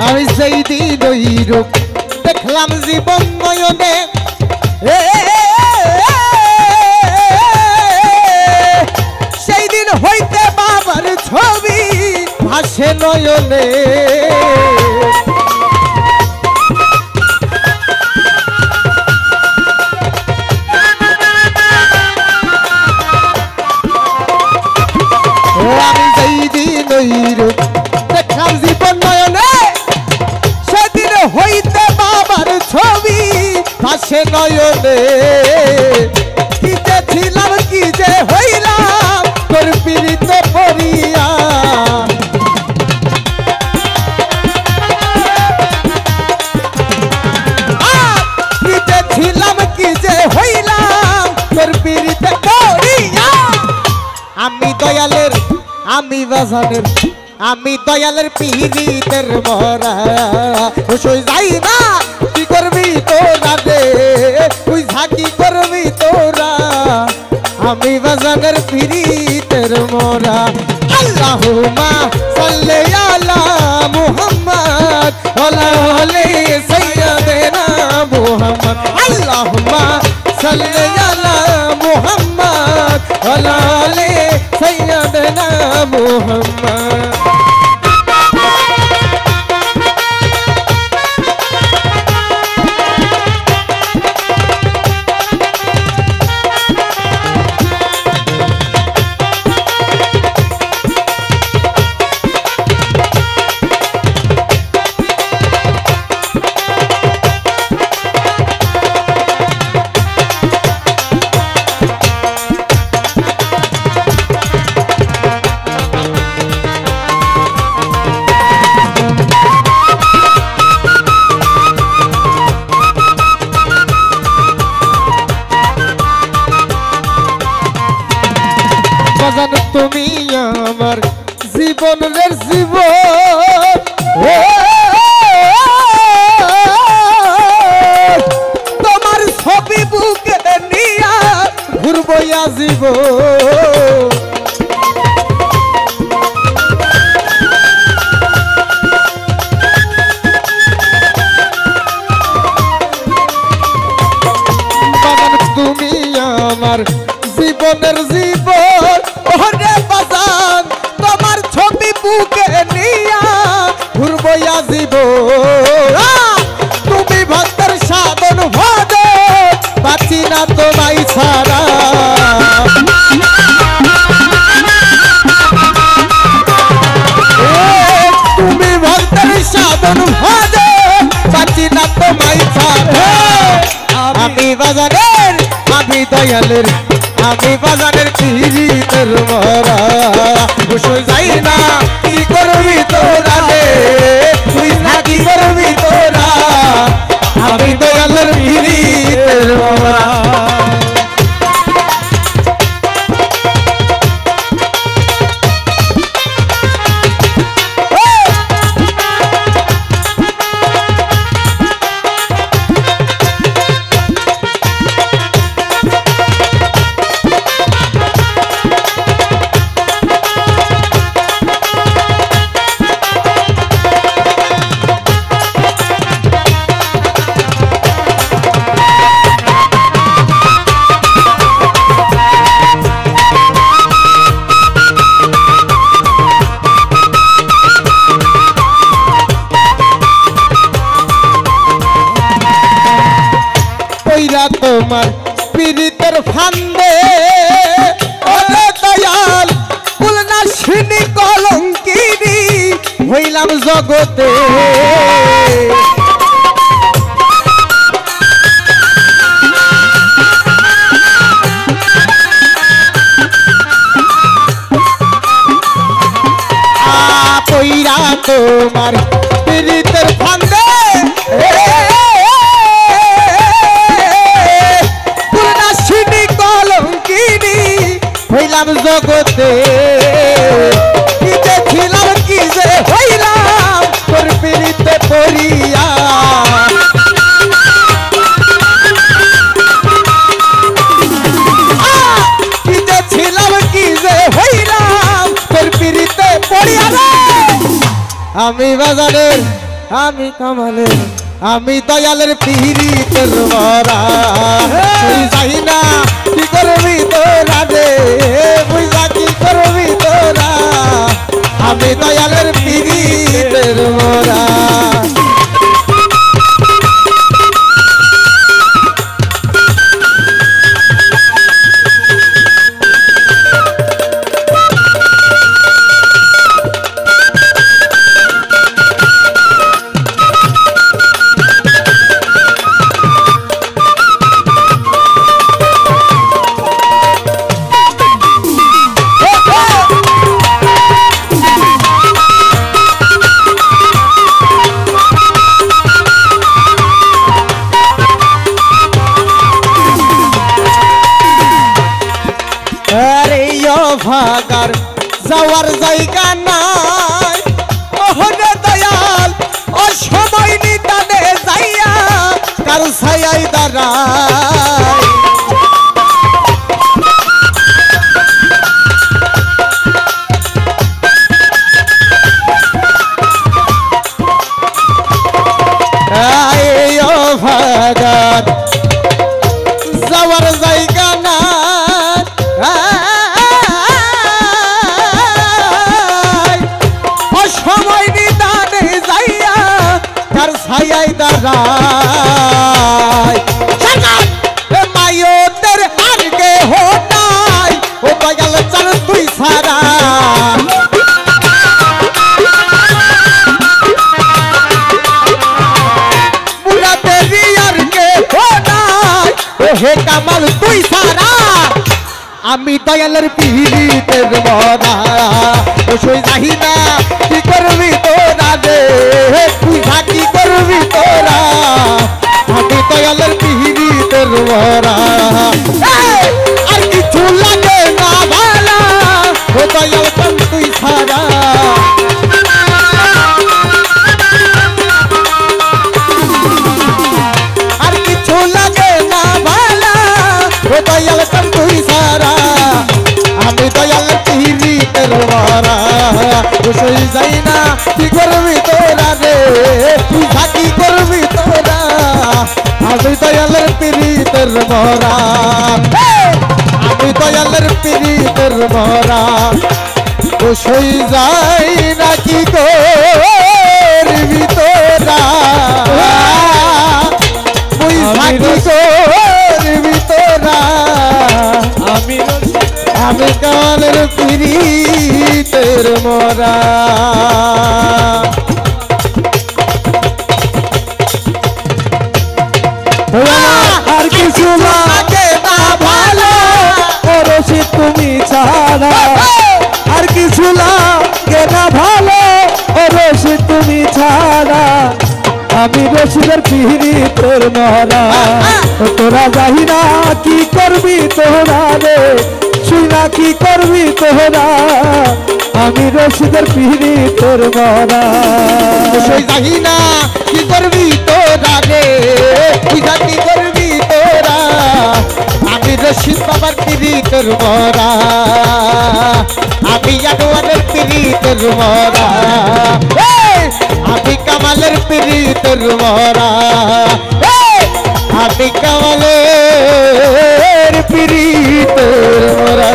আমি সেই দিন ওই রূপ দেখলাম জীবন নয়নে সেই দিন হইতে বাবার ছবি ভাসে নয়নে আমি সেই দিন ওই রূপ দেখলাম জীবন নয়নে সেদিন হইতে বাবার ছবি ভাসে নয়নে কি যে ছিলাম কি যে হইলাম তোর পীড়িত পড়িয়া কি যে ছিলাম কি যে হইলাম তোর পীড়িত পড়িয়া আমি দয়ালের আমি বাজানের আমি দয়ালের পীড়িতের মরা সই যাই না কি করবি তোরা রে তুই ঝাঁকি করবি তোরা আমি বাজানের পীড়িতের মরা আল্লাহুম্মা সাল্লি আলা মুহাম্মদ ওয়া আলি সাইয়্যিদিনা মুহাম্মদ আল্লাহুম্মা সাল্লি আলা মুহাম্মদ ওয়া আলি সাইয়্যিদিনা মুহাম্মদ তুমি আমার জীবনের জীবন তোমার ছবি বুকে নিয়া ঘুরবো জীবন তুমি আমার জীবনের জীবন ওরে বাজান তোমার ছবি বুকে নিয়া ঘুরবো জীবন তুমি ভক্তের সাধন ভজে বাঁচি না তোমায় ছাড়া তুমি ভক্তের সাধন ভজে বাঁচি না তোমায় ছাড়া আমি বাজানের আমি দয়ালের আমি বাজানের পীড়িতের মরা বসে যাই না কি করবি তোরা রে তুই না কি করবি তোরা আমি দয়ালের পীড়িতের মরা তোমার পীড়িতের ফান্দে ওরে দয়াল কুলনা শিনি কলঙ্কিনী হইলাম জগতে পইরা তোমার পীড়িতের ফান্দে হইলাম জগতে কি যে ছিলাম কি যে হইলাম তোর পীড়িতে পড়িয়া কি যে ছিলাম কি যে হইলাম তোর পীড়িতে পড়িয়া রে আমি বাজারের আমি কামালের আমি দয়ালের পিরিতের মরা তুই যাই না কি করবি তোরা রে বুঝা কি করবি তোরা আমি দয়ালের পিরিতের মরা ভাগার যাওয়ার জায়গা নাই ওহরে দয়াল ও সময় নিতানে যাইয়া কার ছায়ায় দাঁড়ায় ও ভাগার যাওয়ার জায়গা নাই ছায়াই দাঁড়ায় মায়োদের আর কে হোটাই ও দয়াল চাল তুই সারা বুড়াদেরই আর কে হোটাই ও হে কামাল তুই সারা আমি দয়ালের পিরিতের মরা ও সই যাহি না কি করবি তোরা রে তুই কি করবি তোরা আমি দয়ালের পিরিতের মরা আর কিছু লাগে না ভালা ও দয়াল চান তুই ছাড়া আর কিছু লাগে না ভালা ও দয়াল চান তুই ছাড়া আমি দয়াল পিরিতের মরা ও সই যাই না কি করবি তোরা রে তুই কি করবি তোরা আমি দয়ালের পিরিতের মরা আমি দয়ালের পিরিতের মরা ও সই যাই না কি করবি তোরা তুই কি করবি তোরা আমি কালের পিরিতের মরা আর কিছু লাগে না ভালো রশিদ তুমি ছাড়া আর কিছু লাগে না ভালো রশিদ তুমি ছাড়া আমি রশিদের পিরিতের মরা তোরা যাই না কি করবি তোরা রে শুই না কি করবি তোরা আমি রশিদের পিরিতের মরা সই যাই না কি করবি তোরা রে তুই কি করবি তোরা আমি রশিদ বাবার পিরিতের মরা আমি আনোয়ারের পিরিতের মরা আমি কামালের পিরিতের মরা আমি কামালের পিরিতের মরা